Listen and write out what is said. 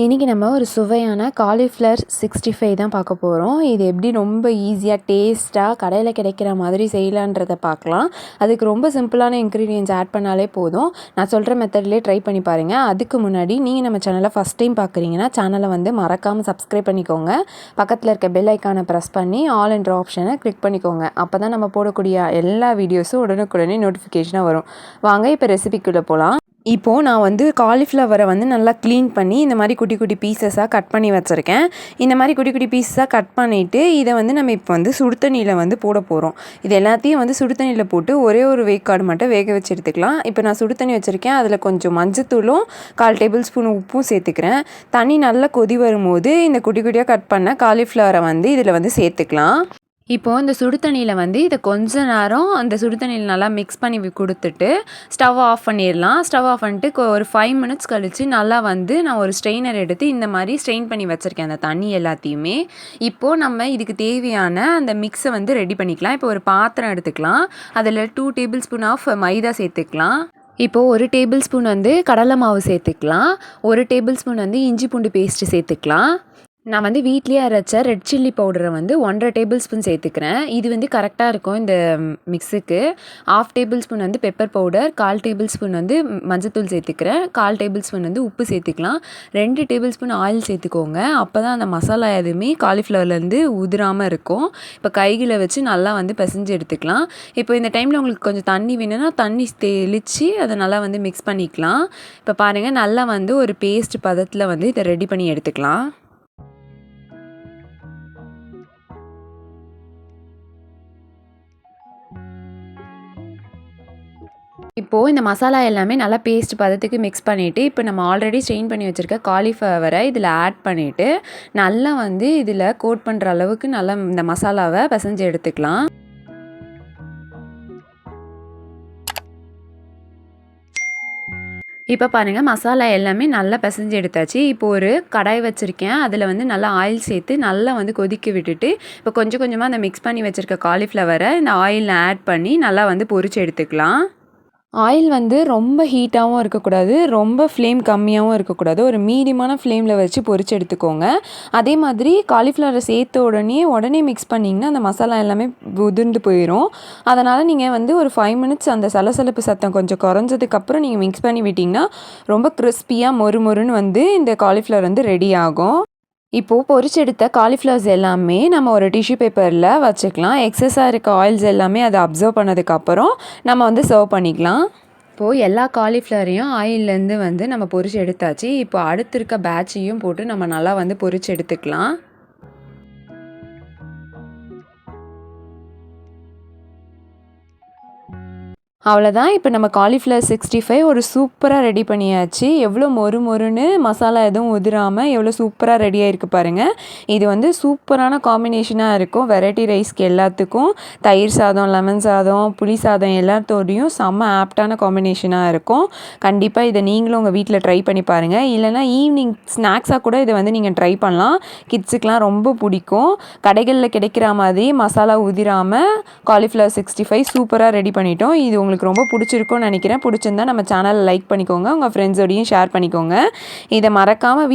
இன்றைக்கி நம்ம ஒரு சுவையான காலிஃப்ளவர் 65 தான் பார்க்க போகிறோம். இது எப்படி ரொம்ப ஈஸியாக டேஸ்ட்டாக கடையில் கிடைக்கிற மாதிரி செய்யலான்றதை பார்க்கலாம். அதுக்கு ரொம்ப சிம்பிளான இன்க்ரீடியன்ட்ஸ் ஆட் பண்ணாலே போதும். நான் சொல்கிற மெத்தட்லேயே ட்ரை பண்ணி பாருங்கள். அதுக்கு முன்னாடி நீங்கள் நம்ம சேனலை ஃபஸ்ட் டைம் பார்க்குறீங்கன்னா சேனலை மறக்காமல் சப்ஸ்கிரைப் பண்ணிக்கோங்க. பக்கத்தில் இருக்க பெல் ஐக்கானை ப்ரெஸ் பண்ணி ஆல் என்ற ஆப்ஷனை கிளிக் பண்ணிக்கோங்க. அப்போ தான் நம்ம போடக்கூடிய எல்லா வீடியோஸும் உடனுக்குடனே நோட்டிஃபிகேஷனாக வரும். வாங்க இப்போ ரெசிபிக்குள்ளே போகலாம். இப்போது நான் காலிஃப்ளவரை நல்லா க்ளீன் பண்ணி இந்த மாதிரி குட்டி குட்டி பீசஸாக கட் பண்ணி வச்சுருக்கேன். இந்த மாதிரி குட்டி குட்டி பீஸஸாக கட் பண்ணிவிட்டு இதை நம்ம இப்போ சுடு தண்ணியில் போட போகிறோம். இது எல்லாத்தையும் சுடு தண்ணியில் போட்டு ஒரே ஒரு வேக்காடு மட்டும் வேக வச்சு எடுத்துக்கலாம். இப்போ நான் சுடு தண்ணி வச்சுருக்கேன். அதில் கொஞ்சம் மஞ்சத்தூளும் 1/4 டேபிள் ஸ்பூன் உப்பும் சேர்த்துக்கிறேன். தண்ணி நல்லா கொதி வரும்போது இந்த குட்டி குட்டியாக கட் பண்ண காலிஃப்ளவரை இதில் சேர்த்துக்கலாம். இப்போது இந்த சுடு தண்ணியில் இதை கொஞ்ச நேரம் அந்த சுடு தண்ணியில் நல்லா மிக்ஸ் பண்ணி கொடுத்துட்டு ஸ்டவ் ஆஃப் பண்ணிடலாம். ஸ்டவ் ஆஃப் பண்ணிட்டு ஒரு 5 மினிட்ஸ் கழித்து நல்லா நான் ஒரு ஸ்ட்ரெயினர் எடுத்து இந்த மாதிரி ஸ்ட்ரெயின் பண்ணி வச்சுருக்கேன் அந்த தண்ணி எல்லாத்தையுமே. இப்போது நம்ம இதுக்கு தேவையான அந்த மிக்ஸை ரெடி பண்ணிக்கலாம். இப்போ ஒரு பாத்திரம் எடுத்துக்கலாம். அதில் 2 டேபிள் ஸ்பூன் ஆஃப் மைதா சேர்த்துக்கலாம். இப்போது 1 டேபிள் ஸ்பூன் கடலை மாவு சேர்த்துக்கலாம். 1 டேபிள் ஸ்பூன் இஞ்சி பூண்டு பேஸ்ட்டு சேர்த்துக்கலாம். நான் வீட்லேயே அரைச்ச ரெட் சில்லி பவுடரை 1/2 டேபிள் ஸ்பூன் சேர்த்துக்கிறேன். இது கரெக்டாக இருக்கும் இந்த மிக்ஸுக்கு. 1/2 table spoon pepper powder, 1/4 table spoon மஞ்சத்தூள் சேர்த்துக்கிறேன். 1/4 டேபிள் ஸ்பூன் உப்பு சேர்த்துக்கலாம். 2 டேபிள் ஸ்பூன் ஆயில் சேர்த்துக்கோங்க. அப்போ தான் அந்த மசாலா எதுவுமே காலிஃப்ளவர்லேருந்து உதிராமல் இருக்கும். இப்போ கைகளை வச்சு நல்லா பிசைஞ்சு எடுத்துக்கலாம். இப்போ இந்த டைமில் உங்களுக்கு கொஞ்சம் தண்ணி வேணும்னா தண்ணி தெளித்து அதை நல்லா மிக்ஸ் பண்ணிக்கலாம். இப்போ பாருங்கள் நல்லா ஒரு பேஸ்ட் பதத்தில் இதை ரெடி பண்ணி எடுத்துக்கலாம். இப்போது இந்த மசாலா எல்லாமே நல்லா பேஸ்ட் பதத்துக்கு மிக்ஸ் பண்ணிவிட்டு இப்போ நம்ம ஆல்ரெடி ஸ்ட்ரெயின் பண்ணி வச்சுருக்க காலிஃப்ளவரை இதில் ஆட் பண்ணிவிட்டு நல்லா இதில் கோட் பண்ணுற அளவுக்கு நல்லா இந்த மசாலாவை பிசைஞ்சு எடுத்துக்கலாம். இப்போ பாருங்கள் மசாலா எல்லாமே நல்லா பிசைஞ்சு எடுத்தாச்சு. இப்போ ஒரு கடாய் வச்சுருக்கேன். அதில் நல்லா ஆயில் சேர்த்து நல்லா கொதிக்க விட்டுட்டு இப்போ கொஞ்சம் கொஞ்சமாக அந்த மிக்ஸ் பண்ணி வச்சுருக்க காலிஃப்ளவரை இந்த ஆயிலில் ஆட் பண்ணி நல்லா பொரிச்சு எடுத்துக்கலாம். ஆயில் ரொம்ப ஹீட்டாகவும் இருக்கக்கூடாது, ரொம்ப ஃப்ளேம் கம்மியாகவும் இருக்கக்கூடாது. ஒரு மீடியமான ஃப்ளேமில் வச்சு பொரிச்சு எடுத்துக்கோங்க. அதே மாதிரி காலிஃப்ளவரை சேர்த்த உடனே மிக்ஸ் பண்ணிங்கன்னா அந்த மசாலா எல்லாமே உதிர்ந்து போயிடும். அதனால் நீங்கள் ஒரு 5 மினிட்ஸ் அந்த சலசலப்பு சத்தம் கொஞ்சம் குறைஞ்சதுக்கப்புறம் நீங்கள் மிக்ஸ் பண்ணி விட்டிங்கன்னா ரொம்ப கிறிஸ்பியாக மொறுன்னு இந்த காலிஃப்ளவர் ரெடி ஆகும். இப்போது பொரிச்செடுத்த காலிஃப்ளவர்ஸ் எல்லாமே நம்ம ஒரு டிஷ்யூ பேப்பரில் வச்சுக்கலாம். எக்ஸஸாக இருக்க ஆயில்ஸ் எல்லாமே அதை அப்சர்வ் பண்ணதுக்கப்புறம் நம்ம சர்வ் பண்ணிக்கலாம். இப்போது எல்லா காலிஃப்ளவரையும் ஆயிலேருந்து நம்ம பொரிச்சு எடுத்தாச்சு. இப்போ அடுத்து இருக்க பேட்சையும் போட்டு நம்ம நல்லா பொரிச்சு எடுத்துக்கலாம். அவ்வளோதான். இப்போ நம்ம காலிஃப்ளவர் 65 ஒரு சூப்பராக ரெடி பண்ணியாச்சு. எவ்வளோ மொறுன்னு மசாலா எதுவும் உதிராமல் எவ்வளோ சூப்பராக ரெடி ஆகிருக்கு பாருங்கள். இது சூப்பரான காம்பினேஷனாக இருக்கும். வெரைட்டி ரைஸ்க்கு எல்லாத்துக்கும், தயிர் சாதம், லெமன் சாதம், புளி சாதம் எல்லாத்தோடையும் செம்ம ஆப்டான காம்பினேஷனாக இருக்கும். கண்டிப்பாக இதை நீங்களும் உங்கள் வீட்டில் ட்ரை பண்ணி பாருங்கள். இல்லைனா ஈவினிங் ஸ்நாக்ஸாக கூட இதை நீங்கள் ட்ரை பண்ணலாம். கிட்ஸுக்கெலாம் ரொம்ப பிடிக்கும். கடைகளில் கிடைக்கிற மாதிரி மசாலா உதிராமல் காலிஃப்ளவர் 65 சூப்பராக ரெடி பண்ணிட்டோம். இது உங்களுக்கு ரொம்ப பிடிச்சிருக்கும்னு நினைக்கிறேன். பிடிச்சிருந்தா நம்ம சேனலை லைக் பண்ணிக்கோங்க. உங்கள் ஃப்ரெண்ட்ஸோடையும் ஷேர் பண்ணிக்கோங்க. இதை மறக்காமல்